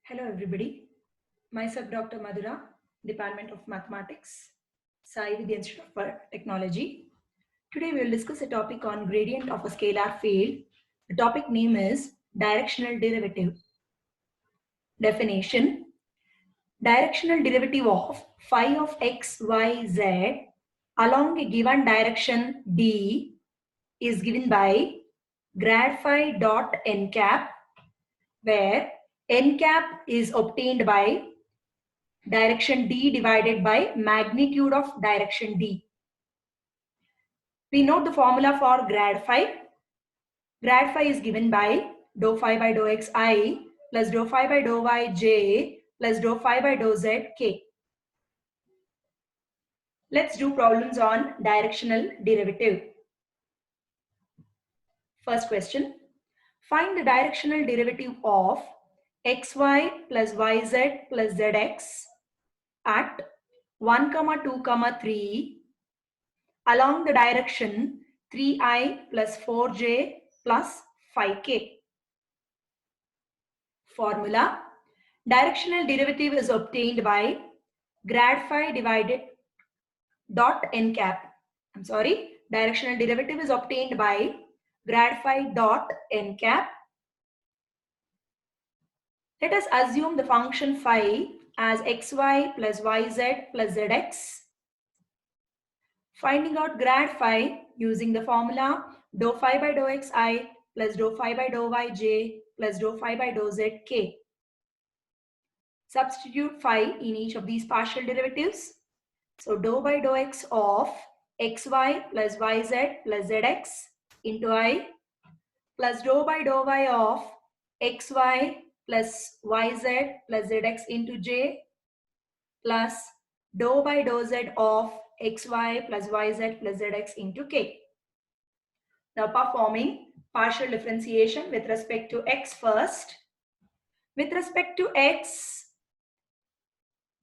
Hello everybody, myself Dr. Madhura, Department of Mathematics, Sai Vidya Institute of Technology. Today we will discuss a topic on gradient of a scalar field. The topic name is directional derivative. Definition: directional derivative of phi of x, y, z along a given direction d is given by grad phi dot n cap, where n cap is obtained by direction d divided by magnitude of direction d. We note the formula for grad phi. Grad phi is given by dou phi by dou xi plus dou phi by dou yj plus dou phi by dou zk. Let's do problems on directional derivative. First question. Find the directional derivative of xy plus yz plus zx at 1, 2, 3 along the direction 3i plus 4j plus 5k. Formula: directional derivative is obtained by grad phi divided dot n cap. Directional derivative is obtained by grad phi dot n cap. Let us assume the function phi as xy plus yz plus zx. Finding out grad phi using the formula dou phi by dou xi plus dou phi by dou yj plus dou phi by dou zk. Substitute phi in each of these partial derivatives. So dou by dou x of xy plus yz plus zx into I plus dou by dou y of xy plus yz plus zx into j plus dou by dou z of xy plus yz plus zx into k. Now performing partial differentiation with respect to x first. With respect to x,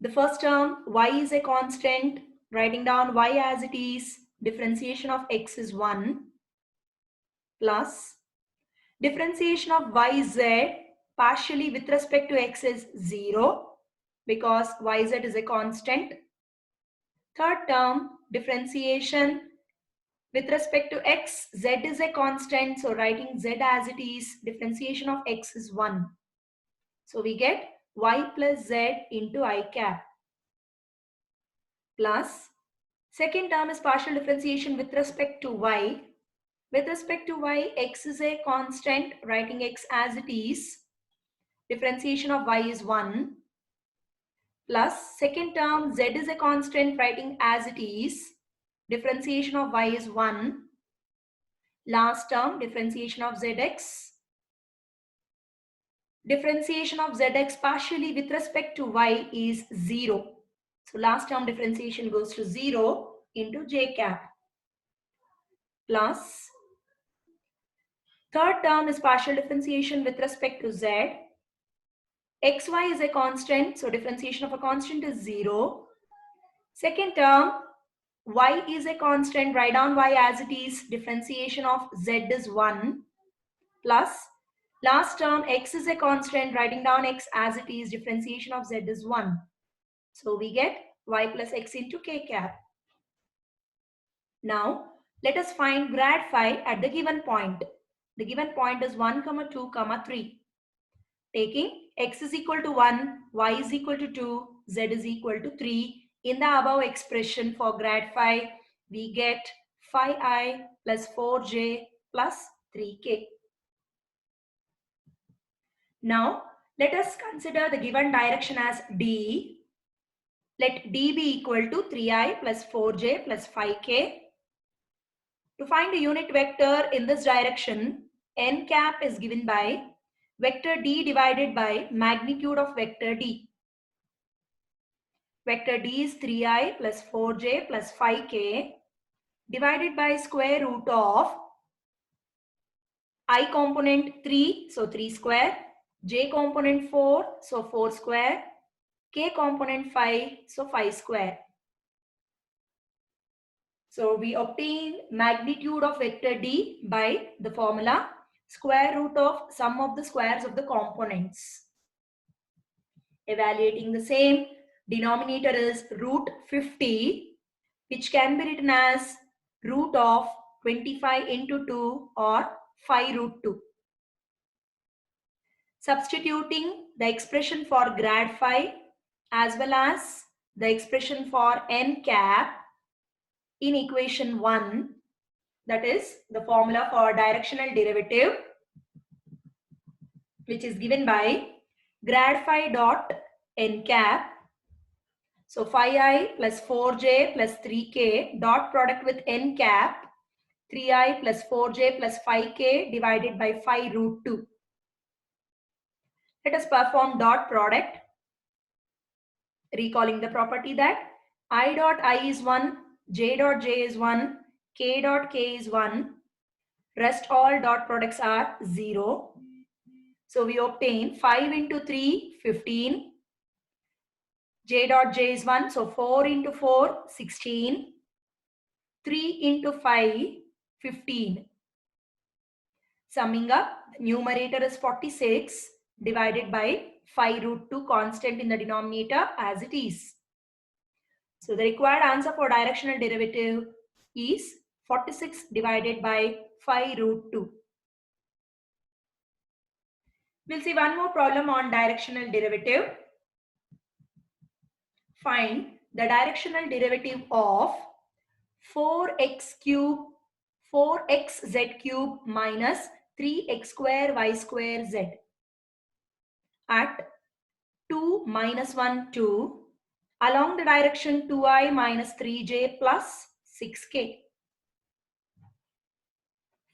the first term y is a constant, writing down y as it is, differentiation of x is 1 plus differentiation of yz partially with respect to x is 0 because yz is a constant. Third term, differentiation with respect to x, z is a constant, so writing z as it is, differentiation of x is 1. So we get y plus z into I cap plus second term is partial differentiation with respect to y. With respect to y, x is a constant, writing x as it is, differentiation of y is 1 plus second term z is a constant, writing as it is, differentiation of y is 1. Last term, differentiation of zx. Differentiation of zx partially with respect to y is 0. So last term differentiation goes to 0 into j cap plus third term is partial differentiation with respect to z. xy is a constant, so differentiation of a constant is 0. Second term, y is a constant, write down y as it is, differentiation of z is 1 plus last term x is a constant, writing down x as it is, differentiation of z is 1. So we get y plus x into k cap. Now let us find grad phi at the given point. The given point is 1, 2, 3. Taking x is equal to 1, y is equal to 2, z is equal to 3. In the above expression for grad phi, we get phi I plus 4j plus 3k. Now let us consider the given direction as d. Let d be equal to 3i plus 4j plus 5k. To find a unit vector in this direction, n cap is given by vector d divided by magnitude of vector d. Vector d is 3i plus 4j plus 5k divided by square root of I component 3, so 3 square, j component 4, so 4 square, k component 5, so 5 square. So we obtain magnitude of vector d by the formula square root of sum of the squares of the components. Evaluating the same, denominator is root 50, which can be written as root of 25 into 2 or 5 root 2. Substituting the expression for grad phi as well as the expression for n cap in equation 1, that is the formula for directional derivative, which is given by grad phi dot n cap. So phi I plus 4j plus 3k dot product with n cap 3i plus 4j plus 5k divided by 5 root 2. Let us perform dot product, recalling the property that I dot I is 1, j dot j is 1, k dot k is 1, rest all dot products are 0. So we obtain 5 into 3, 15. J dot j is 1, so 4 into 4, 16. 3 into 5, 15. Summing up, the numerator is 46 divided by 5 root 2 constant in the denominator as it is. So the required answer for directional derivative is 46 divided by 5 root 2. We'll see one more problem on directional derivative. Find the directional derivative of 4x cube 4xz cube minus 3x square y square z at 2 minus 1 2 along the direction 2i minus 3j plus 6k.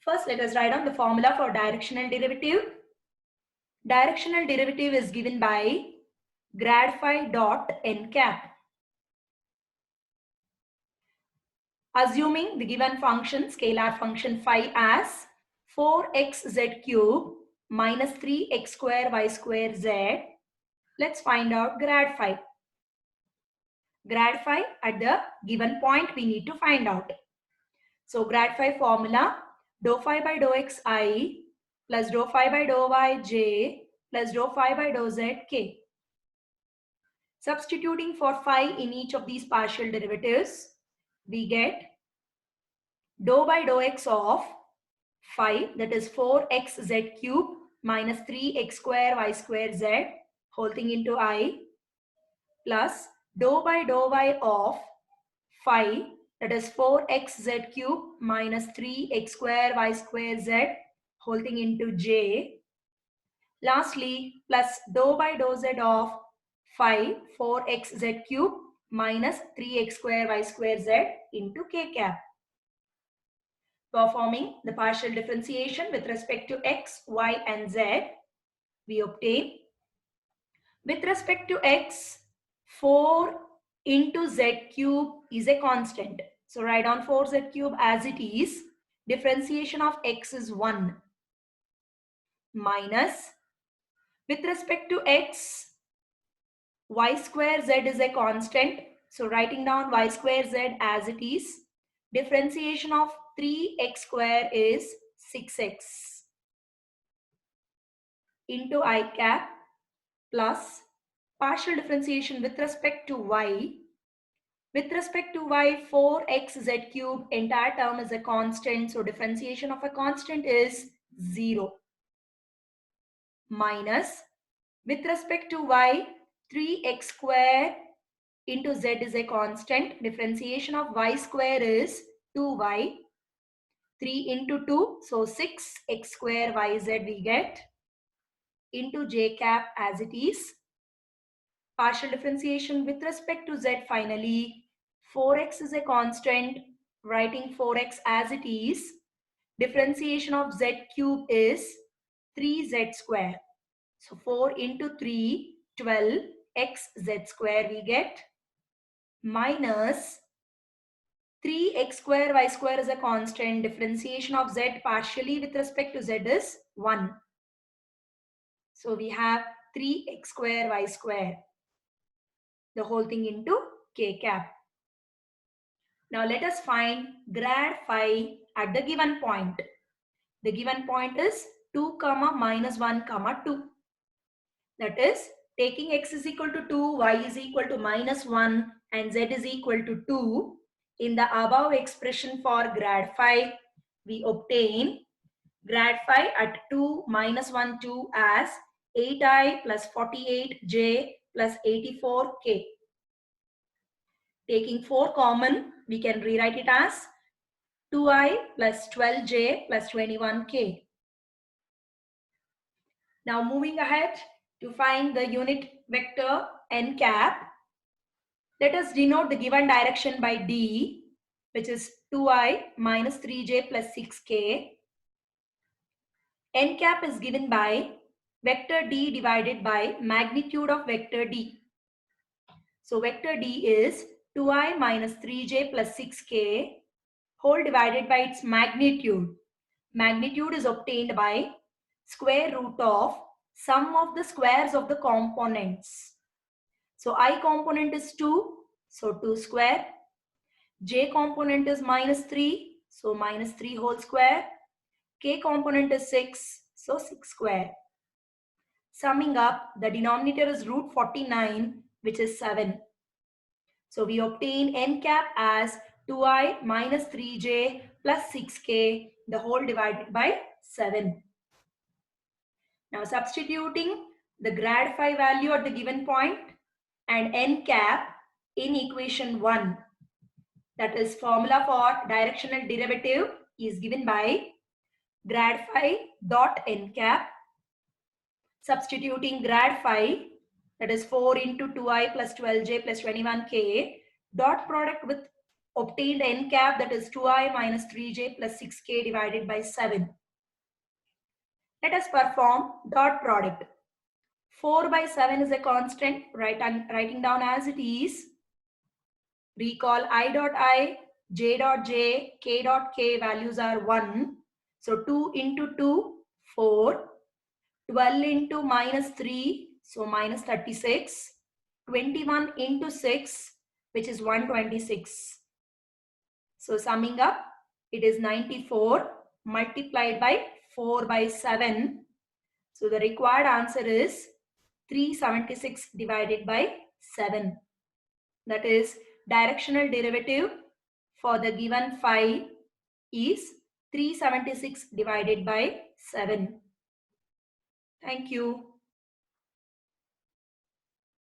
First, let us write down the formula for directional derivative. Directional derivative is given by grad phi dot n cap. Assuming the given function, scalar function phi as 4xz cube minus 3x square y square z, let's find out grad phi. Grad phi at the given point we need to find out. So grad phi formula, dou phi by dou xi plus dou phi by dou yj plus dou phi by dou zk. Substituting for phi in each of these partial derivatives, we get dou by dou x of phi, that is 4xz cube minus 3x square y square z whole thing into I, plus dou by dou y of phi, that is 4xz cube minus 3x square y square z whole thing into j. Lastly, plus dou by dou z of phi 4xz cube minus 3x square y square z into k cap. Performing the partial differentiation with respect to x, y and z, we obtain with respect to x, 4 into z cube is a constant. So write down 4z cube as it is. Differentiation of x is 1 minus with respect to x, y square z is a constant. So writing down y square z as it is. Differentiation of 3x square is 6x into I cap plus partial differentiation with respect to y. With respect to y, 4xz cube entire term is a constant. So differentiation of a constant is 0 minus with respect to y, 3x square into z is a constant. Differentiation of y square is 2y. 3 into 2, so 6x square yz we get into j cap as it is. Partial differentiation with respect to z finally. 4x is a constant. Writing 4x as it is. Differentiation of z cube is 3z square. So 4 into 3, 12 xz square we get minus 3x square y square is a constant. Differentiation of z partially with respect to z is 1. So we have 3x square y square. The whole thing into k cap. Now let us find grad phi at the given point. The given point is 2 comma minus 1 comma 2. That is taking x is equal to 2, y is equal to -1 and z is equal to 2, in the above expression for grad phi, we obtain grad phi at 2 minus 1, 2 as 8i plus 48j plus 84k. Taking 4 common, we can rewrite it as 2i plus 12j plus 21k. Now moving ahead to find the unit vector n cap, let us denote the given direction by d, which is 2i minus 3j plus 6k. N cap is given by vector d divided by magnitude of vector d. So vector d is 2i minus 3j plus 6k whole divided by its magnitude. Magnitude is obtained by square root of sum of the squares of the components. So I component is 2, so 2 square. J component is -3, so -3 whole square. K component is 6, so 6 square. Summing up, the denominator is root 49, which is 7. So we obtain n cap as 2i minus 3j plus 6k, the whole divided by 7. Now substituting the grad phi value at the given point and n cap in equation 1. That is, formula for directional derivative is given by grad phi dot n cap. Substituting grad phi, that is 4 into 2i plus 12j plus 21k, dot product with obtained n cap, that is 2i minus 3j plus 6k divided by 7. Let us perform dot product. 4 by 7 is a constant, writing down as it is. Recall I dot I, j dot j, k dot k values are 1. So 2 into 2, 4. 12 into -3, so minus 36. 21 into 6, which is 126. So summing up, it is 94 multiplied by 4 by 7. So the required answer is 376 divided by 7. That is, directional derivative for the given phi is 376 divided by 7. Thank you.